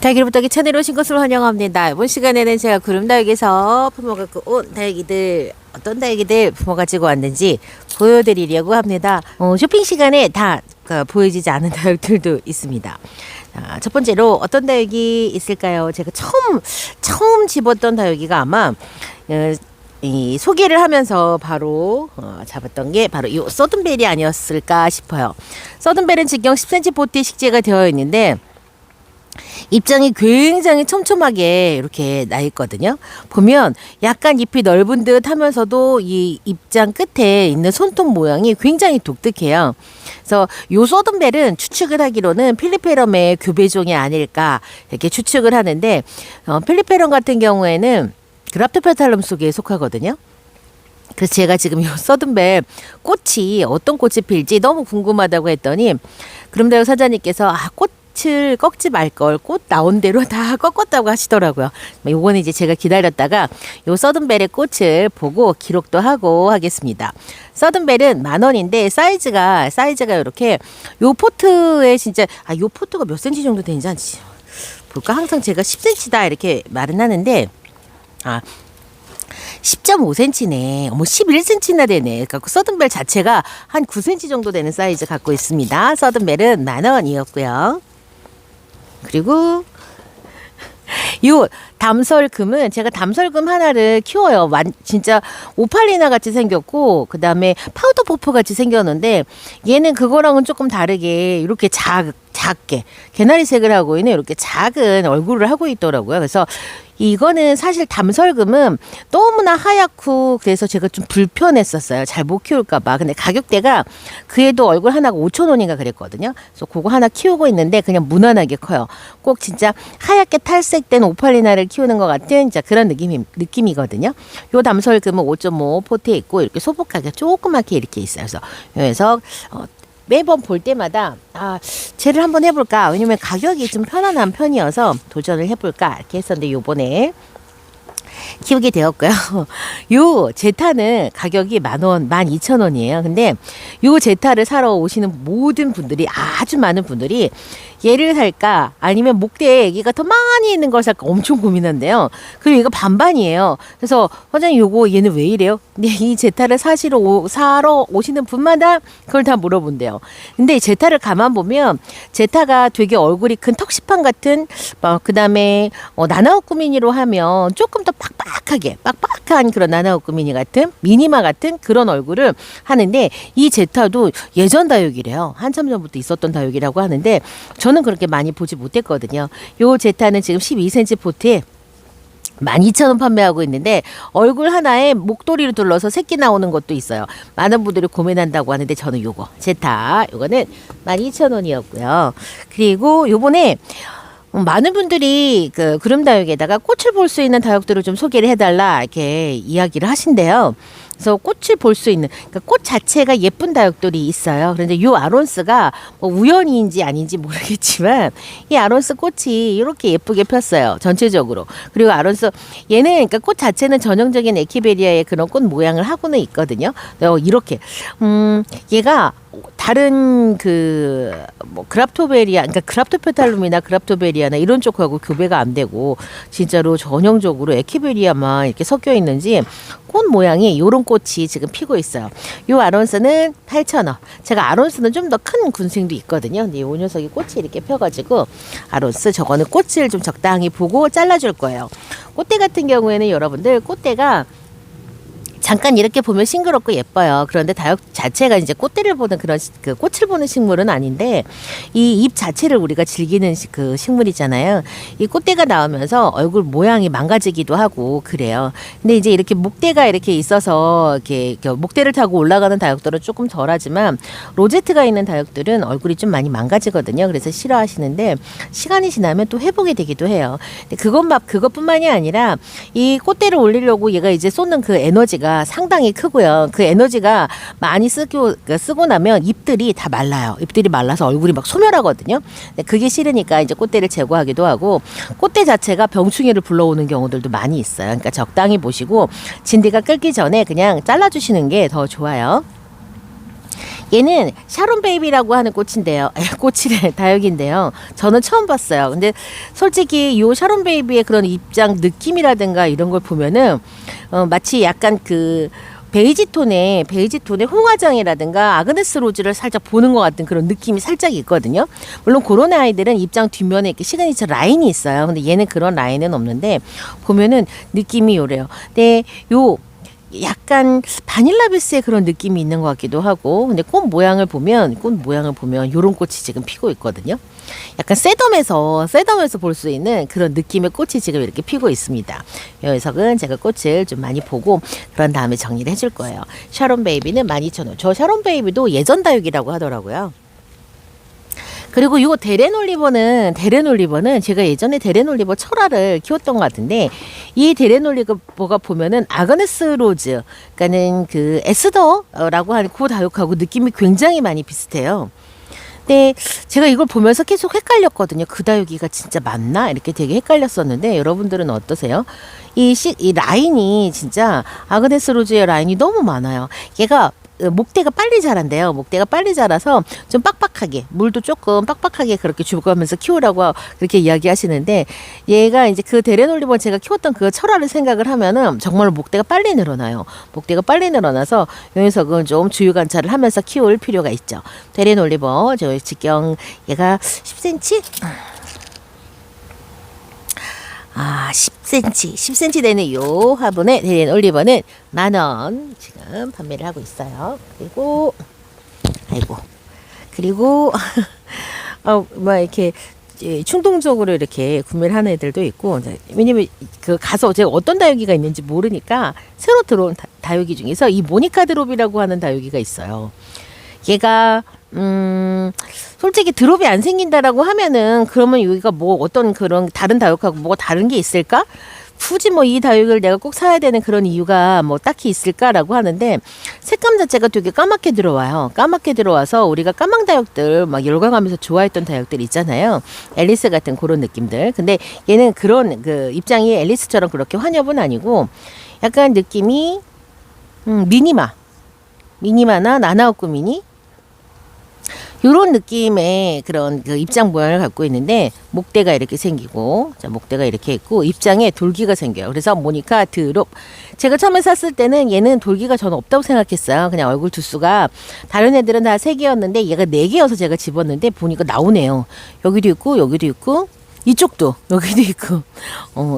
다육이부터기 채널에 오신 것을 환영합니다. 이번 시간에는 제가 구름다육에서 품어갖고 온 다육이들, 어떤 다육이들 품어가지고 왔는지 보여드리려고 합니다. 쇼핑 시간에 다 보여지지 않은 다육들도 있습니다. 첫 번째로 어떤 다육이 있을까요? 제가 처음 집었던 다육이가 아마 이 소개를 하면서 바로 잡았던 게 바로 이 서든벨이 아니었을까 싶어요. 서든벨은 직경 10cm 포트에 식재가 되어 있는데 입장이 굉장히 촘촘하게 이렇게 나 있거든요. 보면 약간 잎이 넓은 듯 하면서도 이 입장 끝에 있는 손톱 모양이 굉장히 독특해요. 그래서 요 서든벨은 추측을 하기로는 필리페럼의 교배종이 아닐까 이렇게 추측을 하는데, 필리페럼 같은 경우에는 그랍토페탈룸 속에 속하거든요. 그래서 제가 지금 이 서든벨 꽃이 어떤 꽃이 필지 너무 궁금하다고 했더니 구름다육 사장님께서 꽃을 꺾지 말걸, 꽃 나온 대로 다 꺾었다고 하시더라고요. 요거는 이제 제가 기다렸다가 요 서든벨의 꽃을 보고 기록도 하고 하겠습니다. 서든벨은 10,000원인데 사이즈가 이렇게 요 포트에 진짜 요 포트가 몇 cm 정도 되는지 볼까? 항상 제가 10cm다 이렇게 말은 하는데 10.5cm네. 11cm나 되네. 그러니까 서든벨 자체가 한 9cm 정도 되는 사이즈 갖고 있습니다. 서든벨은 10,000원이었고요. 그리고 요 담설금은 제가 담설금 하나를 키워요. 진짜 오팔리나 같이 생겼고, 그 다음에 파우더 퍼프 같이 생겼는데 얘는 그거랑은 조금 다르게 이렇게 작게 개나리색을 하고 있는 이렇게 작은 얼굴을 하고 있더라고요. 그래서 이거는 사실 담설금은 너무나 하얗고 그래서 제가 좀 불편했었어요. 잘 못 키울까봐. 근데 가격대가 그애도 얼굴 하나가 5,000원인가 그랬거든요. 그래서 그거 하나 키우고 있는데 그냥 무난하게 커요. 꼭 진짜 하얗게 탈색된 오팔리나를 키우는 것 같은 그런 느낌이거든요. 요 담설금은 5.5 포트에 있고 이렇게 소복하게 조그맣게 이렇게 있어요. 그래서 매번 볼 때마다 쟤를 한번 해볼까, 왜냐면 가격이 좀 편안한 편이어서 도전을 해볼까 이렇게 했었는데 요번에 키우게 되었고요. 요 제타는 가격이 10,000원, 12,000원이에요. 근데 요 제타를 사러 오시는 모든 분들이, 아주 많은 분들이 얘를 살까 아니면 목대에 애기가 더 많이 있는 걸 살까 엄청 고민한대요. 그리고 이거 반반이에요. 그래서 원장님 얘는 왜 이래요? 근데 이 제타를 사러 오시는 분마다 그걸 다 물어본대요. 근데 제타를 가만 보면 제타가 되게 얼굴이 큰 턱시판 같은, 그 다음에 나나우꾸미니로 하면 조금 더 빡빡한 그런 나나우꾸미니 같은 미니마 같은 그런 얼굴을 하는데, 이 제타도 예전 다육이래요. 한참 전부터 있었던 다육이라고 하는데 저는 그렇게 많이 보지 못했거든요. 요 제타는 지금 12cm 포트에 12,000원 판매하고 있는데 얼굴 하나에 목도리를 둘러서 새끼 나오는 것도 있어요. 많은 분들이 고민한다고 하는데 저는 요거 제타 요거는 12,000원이었고요. 그리고 요번에 많은 분들이 그 구름다육에다가 꽃을 볼 수 있는 다육들을 좀 소개를 해달라 이렇게 이야기를 하신대요. 그래서 꽃을 볼 수 있는, 그러니까 꽃 자체가 예쁜 다육들이 있어요. 그런데 이 아론스가 우연인지 아닌지 모르겠지만 이 아론스 꽃이 이렇게 예쁘게 폈어요. 전체적으로. 그리고 아론스 얘는 그러니까 꽃 자체는 전형적인 에키베리아의 그런 꽃 모양을 하고는 있거든요. 이렇게 얘가 다른 그랍토베리아, 그러니까 그랍토페탈룸이나 그랍토베리아나 이런 쪽하고 교배가 안 되고 진짜로 전형적으로 에키베리아만 이렇게 섞여 있는지 꽃 모양이 요런 꽃이 지금 피고 있어요. 요 아론스는 8,000원. 제가 아론스는 좀 더 큰 군생도 있거든요. 근데 요 녀석이 꽃이 이렇게 펴가지고 아론스 저거는 꽃을 좀 적당히 보고 잘라줄 거예요. 꽃대 같은 경우에는 여러분들 꽃대가 잠깐 이렇게 보면 싱그럽고 예뻐요. 그런데 다육 자체가 이제 꽃대를 보는 그런 꽃을 보는 식물은 아닌데 이 잎 자체를 우리가 즐기는 그 식물이잖아요. 이 꽃대가 나오면서 얼굴 모양이 망가지기도 하고 그래요. 근데 이제 이렇게 목대가 이렇게 있어서 이렇게 목대를 타고 올라가는 다육들은 조금 덜하지만 로제트가 있는 다육들은 얼굴이 좀 많이 망가지거든요. 그래서 싫어하시는데 시간이 지나면 또 회복이 되기도 해요. 근데 그것뿐만이 아니라 이 꽃대를 올리려고 얘가 이제 쏟는 그 에너지가 상당히 크고요. 그 에너지가 많이 쓰고 나면 잎들이 다 말라요. 잎들이 말라서 얼굴이 막 소멸하거든요. 근데 그게 싫으니까 이제 꽃대를 제거하기도 하고, 꽃대 자체가 병충해를 불러오는 경우들도 많이 있어요. 그러니까 적당히 보시고 진디가 끓기 전에 그냥 잘라주시는 게 더 좋아요. 얘는 샤론 베이비라고 하는 꽃인데요. 꽃이래, 다육인데요. 저는 처음 봤어요. 근데 솔직히 요 샤론 베이비의 그런 입장 느낌이라든가 이런 걸 보면은 마치 약간 그 베이지 톤의 홍화장이라든가 아그네스 로즈를 살짝 보는 것 같은 그런 느낌이 살짝 있거든요. 물론 그런 아이들은 입장 뒷면에 이렇게 시그니처 라인이 있어요. 근데 얘는 그런 라인은 없는데 보면은 느낌이 요래요. 근데 요 약간 바닐라 비스의 그런 느낌이 있는 것 같기도 하고, 근데 꽃 모양을 보면 요런 꽃이 지금 피고 있거든요. 약간 셋덤에서 볼 수 있는 그런 느낌의 꽃이 지금 이렇게 피고 있습니다. 이 녀석은 제가 꽃을 좀 많이 보고 그런 다음에 정리를 해줄 거예요. 샤론 베이비는 12,000원. 저 샤론 베이비도 예전 다육이라고 하더라고요. 그리고 요 데렌올리버는 제가 예전에 데렌올리버 철화를 키웠던 것 같은데, 이 데렌올리버가 보면은 아그네스 로즈, 그러니까는 그 에스더라고 하는 그 다육하고 느낌이 굉장히 많이 비슷해요. 근데 제가 이걸 보면서 계속 헷갈렸거든요. 그 다육이가 진짜 맞나? 이렇게 되게 헷갈렸었는데, 여러분들은 어떠세요? 이 라인이 진짜 아그네스 로즈의 라인이 너무 많아요. 얘가 목대가 빨리 자란대요. 목대가 빨리 자라서 좀 빡빡하게, 물도 조금 빡빡하게 그렇게 주고하면서 키우라고 그렇게 이야기하시는데, 얘가 이제 그 데렌올리버 제가 키웠던 그 철화를 생각을 하면은 정말 목대가 빨리 늘어나요. 목대가 빨리 늘어나서 이 녀석은 좀 주의 관찰을 하면서 키울 필요가 있죠. 데렌올리버 저 직경 얘가 10cm? 10cm 되는 요 화분의 데렌올리버는 10,000원 지금 판매를 하고 있어요. 그리고 뭐 이렇게 충동적으로 이렇게 구매를 하는 애들도 있고, 왜냐면 그 가서 제가 어떤 다육이가 있는지 모르니까 새로 들어온 다육이 중에서 이 모니카 드롭이라고 하는 다육이가 있어요. 얘가 솔직히 드롭이 안 생긴다라고 하면은, 그러면 여기가 뭐 어떤 그런 다른 다육하고 뭐가 다른 게 있을까? 굳이 뭐 이 다육을 내가 꼭 사야 되는 그런 이유가 뭐 딱히 있을까라고 하는데, 색감 자체가 되게 까맣게 들어와요. 까맣게 들어와서 우리가 까망 다육들 막 열광하면서 좋아했던 다육들 있잖아요. 앨리스 같은 그런 느낌들. 근데 얘는 그런 그 입장이 앨리스처럼 그렇게 환엽은 아니고, 약간 느낌이 미니마나 나나오쿠 미니 요런 느낌의 그런 그 입장 모양을 갖고 있는데, 목대가 이렇게 생기고, 목대가 이렇게 있고, 입장에 돌기가 생겨요. 그래서 모니카 드롭. 제가 처음에 샀을 때는 얘는 돌기가 저는 없다고 생각했어요. 그냥 얼굴 두수가. 다른 애들은 다 3개였는데 얘가 4개여서 제가 집었는데 보니까 나오네요. 여기도 있고, 여기도 있고, 이쪽도 여기도 있고.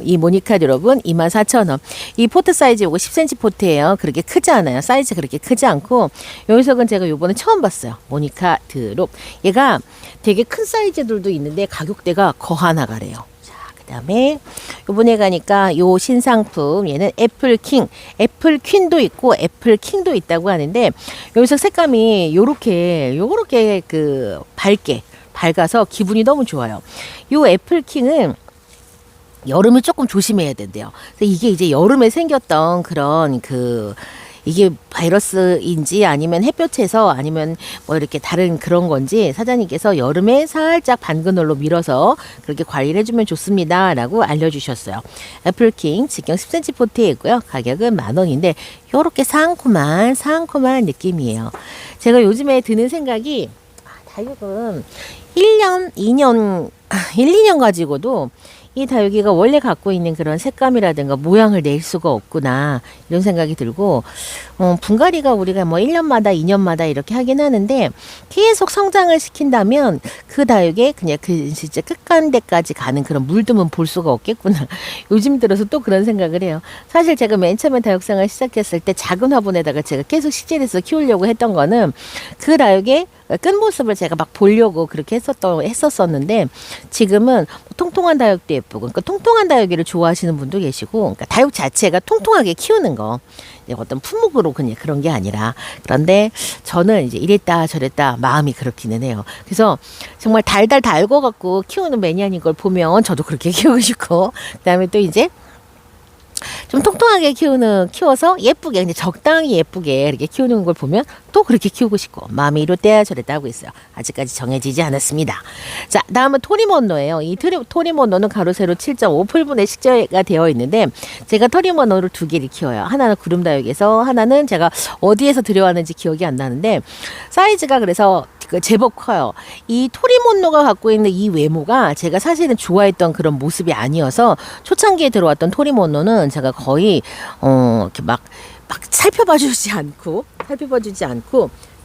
이 모니카 드롭은 24,000원. 이 포트 사이즈 요거 10cm 포트예요. 그렇게 크지 않아요. 사이즈 그렇게 크지 않고. 요 녀석은 제가 요번에 처음 봤어요. 모니카 드롭. 얘가 되게 큰 사이즈들도 있는데 가격대가 거하나가래요. 자, 그다음에 요번에 가니까 요 신상품, 얘는 애플 퀸도 있고 애플 킹도 있다고 하는데, 요 녀석 색감이 요렇게 그 밝아서 기분이 너무 좋아요. 요 애플킹은 여름을 조금 조심해야 된대요. 그래서 이게 이제 여름에 생겼던 그런 이게 바이러스인지 아니면 햇볕에서 아니면 뭐 이렇게 다른 그런 건지 사장님께서 여름에 살짝 반그늘로 밀어서 그렇게 관리를 해주면 좋습니다라고 알려주셨어요. 애플킹 직경 10cm 포트에 있고요. 가격은 10,000원인데 요렇게 상콤한 느낌이에요. 제가 요즘에 드는 생각이, 다육은 1년, 2년 가지고도 이 다육이가 원래 갖고 있는 그런 색감이라든가 모양을 낼 수가 없구나, 이런 생각이 들고, 분갈이가 우리가 뭐 1년마다 2년마다 이렇게 하긴 하는데, 계속 성장을 시킨다면 그 다육에 그냥 그 진짜 끝간데까지 가는 그런 물듬은 볼 수가 없겠구나. 요즘 들어서 또 그런 생각을 해요. 사실 제가 맨 처음에 다육생활 시작했을 때 작은 화분에다가 제가 계속 식재해서 키우려고 했던 거는 그 다육의 끝모습을 제가 막 보려고 그렇게 했었었는데, 지금은 통통한 다육도 예쁘고, 그러니까 통통한 다육이를 좋아하시는 분도 계시고, 그러니까 다육 자체가 통통하게 키우는 거, 어떤 품목으로 그냥 그런 게 아니라. 그런데 저는 이제 이랬다 저랬다 마음이 그렇기는 해요. 그래서 정말 달달 달궈 갖고 키우는 매니아인 걸 보면 저도 그렇게 키우고 싶고, 그다음에 또 이제 좀 통통하게 키워서 예쁘게, 근데 적당히 예쁘게 이렇게 키우는 걸 보면 또 그렇게 키우고 싶고, 마음이 이렇다 저랬다 하고 있어요. 아직까지 정해지지 않았습니다. 자, 다음은 토리모노예요. 이 토리모노는 가로 세로 7.5풀분의 식재가 되어 있는데, 제가 토리모노를 두 개를 키워요. 하나는 구름다육에서, 하나는 제가 어디에서 들여왔는지 기억이 안 나는데, 사이즈가 그래서 제법 커요. 이 토리모노가 갖고 있는 이 외모가 제가 사실은 좋아했던 그런 모습이 아니어서, 초창기에 들어왔던 토리모노는 제가 거의 이렇게 막 살펴봐주지 않고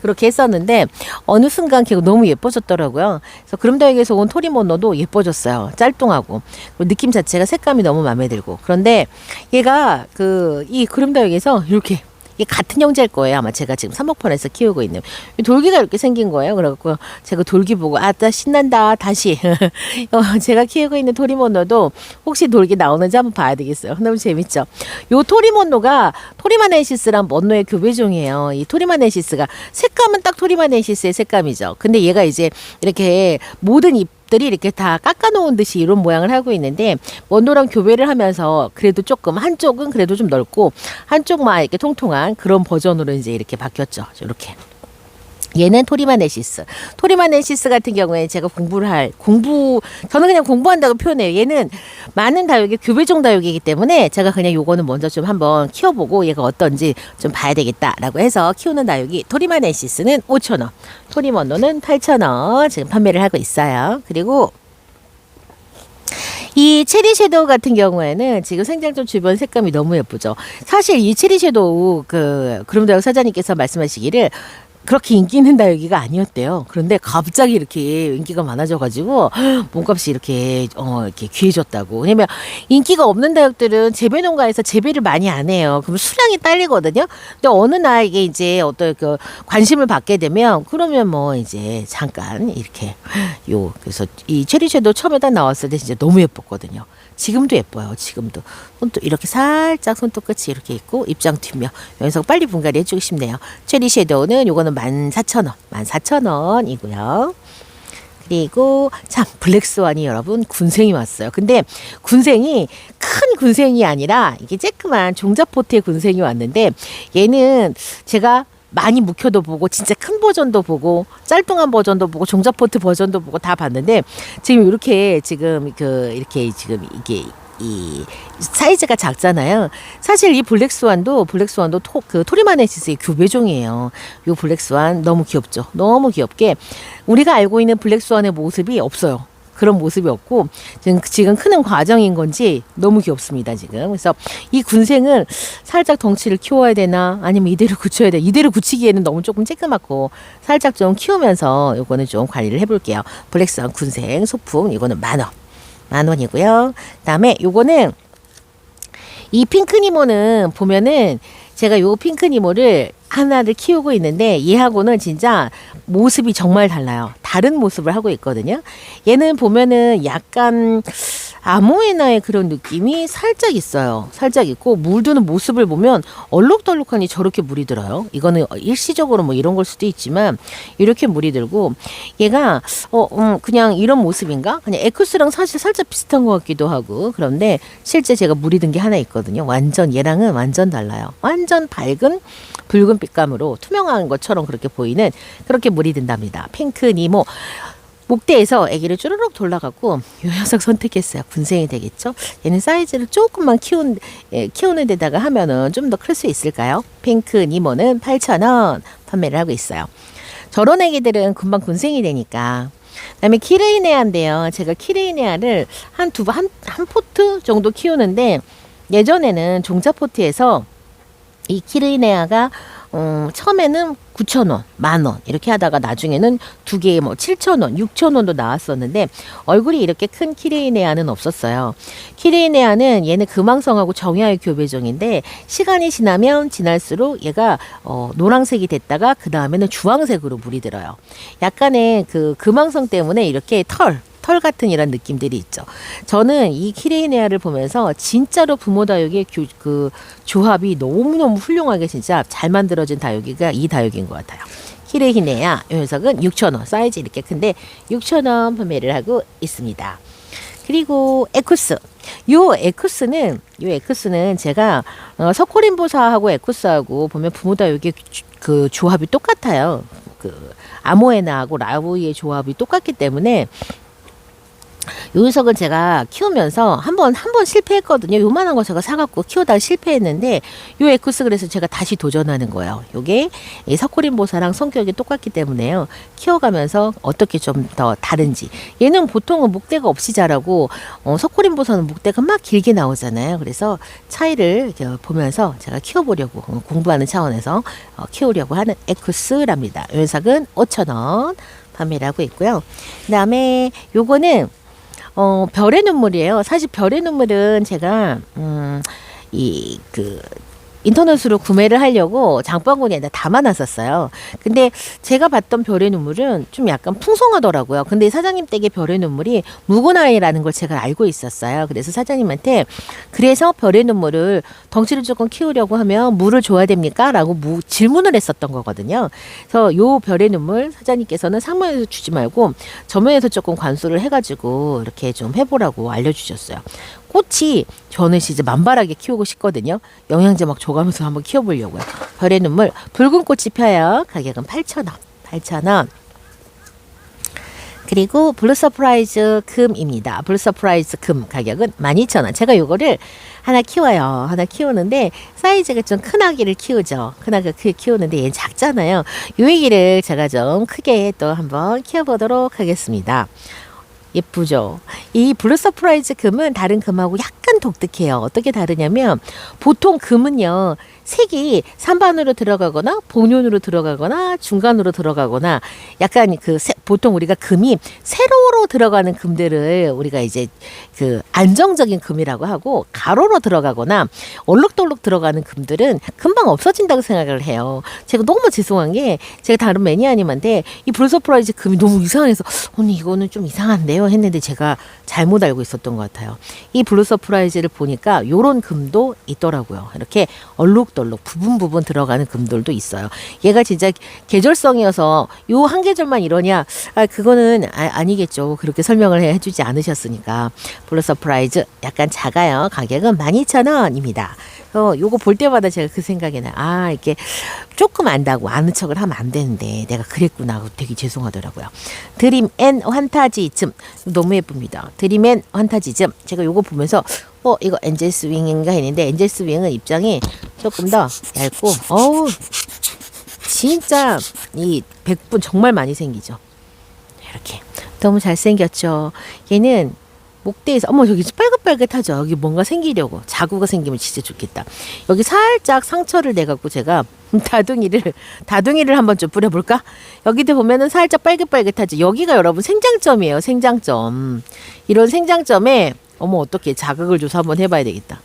그렇게 했었는데, 어느 순간 걔가 너무 예뻐졌더라고요. 그래서 구름다육에서 온 토리모노도 예뻐졌어요. 짤뚱하고, 그리고 느낌 자체가 색감이 너무 마음에 들고. 그런데 얘가 이 구름다육에서 이렇게, 이게 같은 형제일 거예요. 아마 제가 지금 사목판에서 키우고 있는 돌기가 이렇게 생긴 거예요. 그래갖고 제가 돌기 보고 나 신난다 다시 제가 키우고 있는 토리모노도 혹시 돌기 나오는지 한번 봐야 되겠어요. 너무 재밌죠. 요 토리모노가 토리마넨시스랑 먼노의 교배종이에요. 이 토리마넨시스가 색감은 딱 토리마넨시스의 색감이죠. 근데 얘가 이제 이렇게 모든 잎들이 이렇게 다 깎아놓은 듯이 이런 모양을 하고 있는데, 먼노랑 교배를 하면서 그래도 조금 한쪽은 그래도 좀 넓고 한쪽만 이렇게 통통한 그런 버전으로 이제 이렇게 바뀌었죠. 이렇게. 얘는 토리마넨시스 같은 경우에 제가 저는 그냥 공부한다고 표현해요. 얘는 많은 다육이 교배종 다육이기 때문에 제가 그냥 요거는 먼저 좀 한번 키워보고 얘가 어떤지 좀 봐야 되겠다라고 해서 키우는 다육이, 토리마넨시스는 5,000원, 토리모노는 8,000원 지금 판매를 하고 있어요. 그리고 이 체리 섀도우 같은 경우에는 지금 생장점 주변 색감이 너무 예쁘죠. 사실 이 체리 섀도우 구름다육 사장님께서 말씀하시기를 그렇게 인기 있는 다육이가 아니었대요. 그런데 갑자기 이렇게 인기가 많아져가지고 몸값이 이렇게 귀해졌다고. 왜냐면 인기가 없는 다육들은 재배 농가에서 재배를 많이 안 해요. 그럼 수량이 딸리거든요. 근데 어느 날 이게 이제 어떤 관심을 받게 되면, 그러면 뭐 이제 잠깐 이렇게 그래서 이 체리 섀도우 처음에 딱 나왔을 때 진짜 너무 예뻤거든요. 지금도 예뻐요. 지금도 손톱 이렇게 살짝 손톱 끝이 이렇게 있고 입장 뒷면, 여기서 빨리 분갈이 해주고 싶네요. 체리 섀도우는 요거는 14,000원이고요. 그리고 참, 블랙스완이 여러분 군생이 왔어요. 근데 군생이 큰 군생이 아니라 이게 쬐끄만 종자포트의 군생이 왔는데, 얘는 제가 많이 묵혀도 보고 진짜 큰 버전도 보고 짤뚱한 버전도 보고 종자포트 버전도 보고 다 봤는데, 지금 이렇게 이렇게 지금 이게 이 사이즈가 작잖아요. 사실 이 블랙스완도 토리마넨시스의 교배종이에요. 요 블랙스완 너무 귀엽죠. 너무 귀엽게 우리가 알고 있는 블랙스완의 모습이 없어요. 그런 모습이 없고 지금 크는 과정인 건지 너무 귀엽습니다. 지금. 그래서 이 군생은 살짝 덩치를 키워야 되나, 아니면 이대로 굳혀야 돼. 이대로 굳히기에는 너무 조금 쬐끄맣고 살짝 좀 키우면서 요거는 좀 관리를 해볼게요. 블랙스완 군생 소품, 이거는 10,000원이고요. 그다음에 요거는 이 핑크니모는 보면은 제가 요 핑크니모를 하나를 키우고 있는데, 얘하고는 진짜 모습이 정말 달라요. 다른 모습을 하고 있거든요. 얘는 보면은 약간 아모에나의 그런 느낌이 살짝 있어요. 살짝 있고, 물 드는 모습을 보면 얼룩덜룩하니 저렇게 물이 들어요. 이거는 일시적으로 뭐 이런 걸 수도 있지만 이렇게 물이 들고, 얘가 그냥 이런 모습인가? 그냥 에쿠스랑 사실 살짝 비슷한 것 같기도 하고. 그런데 실제 제가 물이 든 게 하나 있거든요. 얘랑은 완전 달라요. 완전 밝은 붉은 빛감으로 투명한 것처럼 그렇게 보이는, 그렇게 물이 든답니다. 핑크 니모. 목대에서 아기를 쭈르륵 돌라가고 이 녀석 선택했어요. 군생이 되겠죠. 얘는 사이즈를 조금만 키우는 데다가 하면은 좀 더 클 수 있을까요? 핑크 니모는 8,000원 판매를 하고 있어요. 저런 애기들은 금방 군생이 되니까. 그다음에 키르이네아인데요. 제가 키르이네아를 한 포트 정도 키우는데, 예전에는 종자포트에서 이 키르이네아가 처음에는 9,000원, 10,000원 이렇게 하다가 나중에는 두 개에 뭐 7,000원, 6,000원도 나왔었는데, 얼굴이 이렇게 큰 키르이네아는 없었어요. 키르이네아는 얘는 금왕성하고 정야의 교배종인데, 시간이 지날수록 얘가 노란색이 됐다가 그 다음에는 주황색으로 물이 들어요. 약간의 그 금왕성 때문에 이렇게 털 같은 이런 느낌들이 있죠. 저는 이 키레이네아를 보면서 진짜로 부모 다육의 그 조합이 너무너무 훌륭하게 진짜 잘 만들어진 다육이가 이 다육인 것 같아요. 키레이네아 이 녀석은 6,000원, 사이즈 이렇게 큰데 6,000원 판매를 하고 있습니다. 그리고 에쿠스. 요 에쿠스는 제가 서코린보사하고 에쿠스하고 보면 부모다육의 그 조합이 똑같아요. 그 아모에나하고 라우이의 조합이 똑같기 때문에 요 녀석은 제가 키우면서 한 번 실패했거든요. 요만한 거 제가 사갖고 키우다가 실패했는데 요 에쿠스 그래서 제가 다시 도전하는 거예요. 요게 이 서코린보사랑 성격이 똑같기 때문에요. 키워가면서 어떻게 좀 더 다른지. 얘는 보통은 목대가 없이 자라고 서코린보사는 목대가 막 길게 나오잖아요. 그래서 차이를 보면서 제가 키워보려고 공부하는 차원에서 키우려고 하는 에쿠스랍니다. 요 녀석은 5,000원 판매를 하고 있고요. 그 다음에 요거는 별의 눈물이에요. 사실 별의 눈물은 제가 인터넷으로 구매를 하려고 장바구니에다 담아놨었어요. 근데 제가 봤던 별의 눈물은 좀 약간 풍성하더라고요. 근데 사장님 댁의 별의 눈물이 묵은 아이라는 걸 제가 알고 있었어요. 그래서 사장님한테 그래서 별의 눈물을 덩치를 조금 키우려고 하면 물을 줘야 됩니까? 라고 질문을 했었던 거거든요. 그래서 요 별의 눈물 사장님께서는 상면에서 주지 말고 저면에서 조금 관수를 해가지고 이렇게 좀 해보라고 알려주셨어요. 꽃이 저는 진짜 만발하게 키우고 싶거든요. 영양제 막 줘가면서 한번 키워보려고요. 별의 눈물 붉은 꽃이 펴요. 가격은 8,000원. 8,000원. 그리고 블루 서프라이즈 금입니다. 블루 서프라이즈 금 가격은 12,000원. 제가 요거를 하나 키워요. 하나 키우는데 사이즈가 좀 큰 아기를 키우죠. 큰 아기를 키우는데 얘는 작잖아요. 요 아기를 제가 좀 크게 또 한번 키워보도록 하겠습니다. 예쁘죠? 이 블루 서프라이즈 금은 다른 금하고 약간 독특해요. 어떻게 다르냐면 보통 금은요. 색이 산반으로 들어가거나 본연으로 들어가거나 중간으로 들어가거나 약간 보통 우리가 금이 세로로 들어가는 금들을 우리가 이제 그 안정적인 금이라고 하고 가로로 들어가거나 얼룩덜룩 들어가는 금들은 금방 없어진다고 생각을 해요. 제가 너무 죄송한 게 제가 다른 매니아님한테 이 블루 서프라이즈 금이 너무 이상해서 언니 이거는 좀 이상한데요 했는데 제가 잘못 알고 있었던 것 같아요. 이 블루 서프라이즈를 보니까 요런 금도 있더라고요. 이렇게 얼룩덜룩 부분 들어가는 금들도 있어요. 얘가 진짜 계절성이어서 요 한 계절만 이러냐? 그거는 아니겠죠. 그렇게 설명을 해주지 않으셨으니까. 블루 서프라이즈 약간 작아요. 가격은 12,000원입니다. 요거 볼 때마다 제가 그 생각이 나요. 이렇게 조금 안다고 아는 척을 하면 안 되는데 내가 그랬구나 하고 되게 죄송하더라고요. 드림 앤 환타지즘 너무 예쁩니다. 드림 앤 환타지즘 제가 요거 보면서 이거 엔젤 스윙인가 했는데 엔젤 스윙은 입장이 조금 더 얇고 진짜 이 100분 정말 많이 생기죠. 이렇게 너무 잘생겼죠. 얘는 목대에서 저기 빨긋빨긋하죠. 여기 뭔가 생기려고 자구가 생기면 진짜 좋겠다. 여기 살짝 상처를 내갖고 제가 다둥이를 한번 좀 뿌려볼까? 여기도 보면은 살짝 빨긋빨긋하죠. 여기가 여러분 생장점이에요. 생장점. 이런 생장점에 어떻게 자극을 줘서 한번 해봐야 되겠다.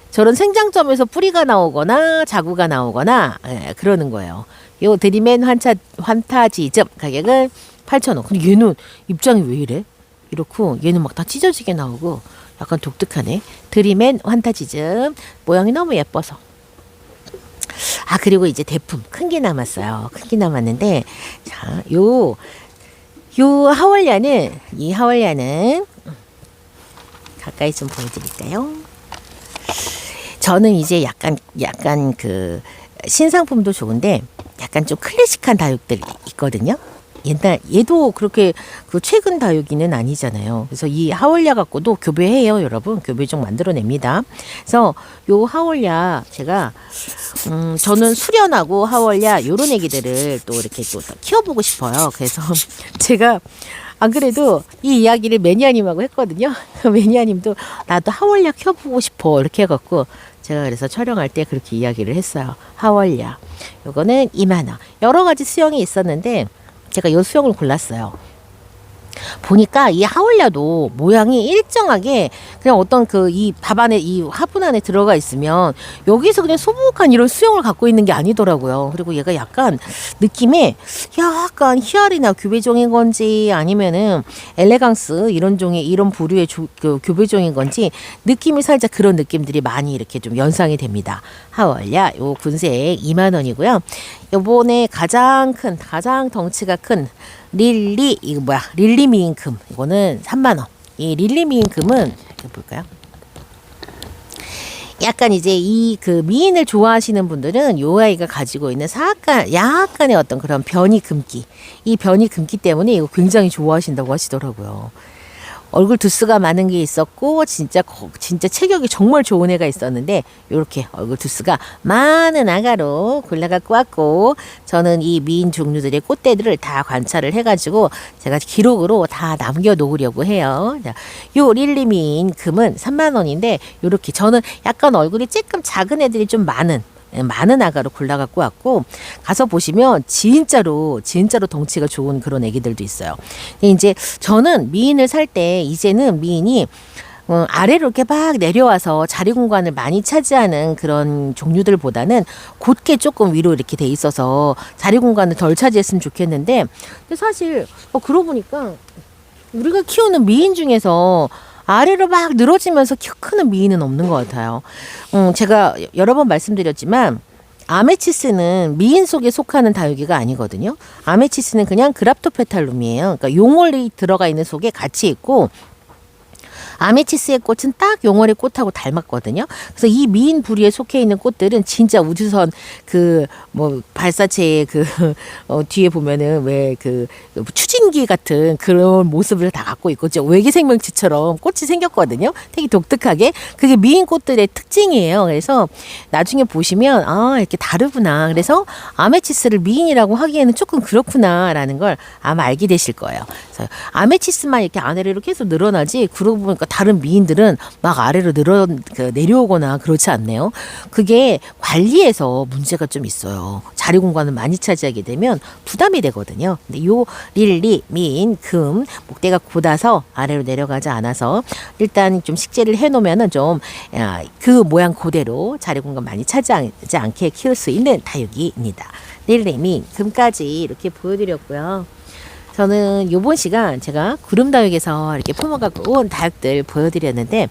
저런 생장점에서 뿌리가 나오거나 자구가 나오거나 그러는 거예요. 요 드림앤 환타지즘 가격은 8,000원. 근데 얘는 입장이 왜 이래? 이렇고 얘는 막 다 찢어지게 나오고 약간 독특하네. 드림앤 환타지즘 모양이 너무 예뻐서. 그리고 이제 대품 큰 게 남았어요. 큰 게 남았는데 자, 요 하월야는 가까이 좀 보여드릴까요? 저는 이제 약간 그 신상품도 좋은데 약간 좀 클래식한 다육들이 있거든요. 얘도 그렇게 그 최근 다육이는 아니잖아요. 그래서 이 하월야 갖고도 교배해요, 여러분. 교배종 만들어냅니다. 그래서 요 하월야 제가 저는 수련하고 하월야 요런 애기들을 또 이렇게 또 키워보고 싶어요. 그래서 제가 안 그래도 이 이야기를 매니아님하고 했거든요. 매니아님도 나도 하월야 키워보고 싶어 이렇게 해갖고 제가 그래서 촬영할 때 그렇게 이야기를 했어요. 하월야 요거는 2만원. 여러 가지 수영이 있었는데 제가 요 수영을 골랐어요. 보니까 이 하월야도 모양이 일정하게 그냥 어떤 이 밥 안에 이 화분 안에 들어가 있으면 여기서 그냥 소복한 이런 수영을 갖고 있는 게 아니더라고요. 그리고 얘가 약간 느낌에 약간 히알이나 교배종인 건지 아니면은 엘레강스 이런 부류의 교배종인 건지 느낌이 살짝 그런 느낌들이 많이 이렇게 좀 연상이 됩니다. 하월야 요 군색 2만원이고요. 요번에 가장 덩치가 큰 릴리 미인금 이거는 3만원. 이 릴리 미인금은 이렇게 볼까요? 약간 이제 이 그 미인을 좋아하시는 분들은 요 아이가 가지고 있는 약간의 어떤 그런 변이 금기, 이 변이 금기 때문에 이거 굉장히 좋아하신다고 하시더라고요. 얼굴 두스가 많은 게 있었고 진짜 체격이 정말 좋은 애가 있었는데 이렇게 얼굴 두스가 많은 아가로 골라갖고 왔고, 저는 이 미인 종류들의 꽃대들을 다 관찰을 해가지고 제가 기록으로 다 남겨놓으려고 해요. 자, 요 릴리 미인 금은 3만 원인데 이렇게 저는 약간 얼굴이 조금 작은 애들이 좀 많은 아가로 골라갖고 왔고, 가서 보시면 진짜로 덩치가 좋은 그런 애기들도 있어요. 이제 저는 미인을 살 때 이제는 미인이 아래로 이렇게 막 내려와서 자리 공간을 많이 차지하는 그런 종류들보다는 곧게 조금 위로 이렇게 돼 있어서 자리 공간을 덜 차지했으면 좋겠는데, 근데 사실 그러고 보니까 우리가 키우는 미인 중에서 아래로 막 늘어지면서 키 크는 미인은 없는 것 같아요. 제가 여러 번 말씀드렸지만 아메치스는 미인 속에 속하는 다육이가 아니거든요. 아메치스는 그냥 그랍토페탈룸이에요. 그러니까 용월이 들어가 있는 속에 같이 있고, 아메치스의 꽃은 딱 용월의 꽃하고 닮았거든요. 그래서 이 미인 부리에 속해 있는 꽃들은 진짜 우주선 발사체의 뒤에 보면은 왜 추진기 같은 그런 모습을 다 갖고 있고, 외계 생명체처럼 꽃이 생겼거든요. 되게 독특하게. 그게 미인 꽃들의 특징이에요. 그래서 나중에 보시면 이렇게 다르구나. 그래서 아메치스를 미인이라고 하기에는 조금 그렇구나라는 걸 아마 알게 되실 거예요. 그래서 아메치스만 이렇게 아래로 이렇게 계속 늘어나지, 그러고 보니까 다른 미인들은 막 아래로 내려오거나 그렇지 않네요. 그게 관리에서 문제가 좀 있어요. 자리 공간을 많이 차지하게 되면 부담이 되거든요. 근데 요 릴리, 미인, 금, 목대가 곧아서 아래로 내려가지 않아서 일단 좀 식재를 해놓으면은 좀 그 모양 그대로 자리 공간 많이 차지하지 않게 키울 수 있는 다육이입니다. 릴리, 미인, 금까지 이렇게 보여드렸고요. 저는 요번 시간 제가 구름다육에서 이렇게 품어갖고 온 다육들 보여드렸는데,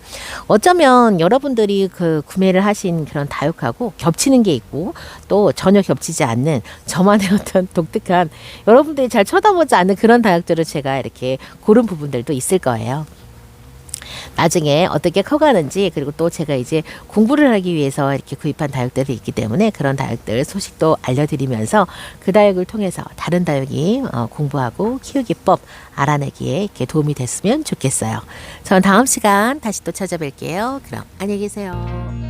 어쩌면 여러분들이 구매를 하신 그런 다육하고 겹치는 게 있고, 또 전혀 겹치지 않는 저만의 어떤 독특한, 여러분들이 잘 쳐다보지 않는 그런 다육들을 제가 이렇게 고른 부분들도 있을 거예요. 나중에 어떻게 커가는지, 그리고 또 제가 이제 공부를 하기 위해서 이렇게 구입한 다육들이 있기 때문에 그런 다육들 소식도 알려드리면서 그 다육을 통해서 다른 다육이 공부하고 키우기법 알아내기에 이렇게 도움이 됐으면 좋겠어요. 전 다음 시간 다시 또 찾아뵐게요. 그럼 안녕히 계세요.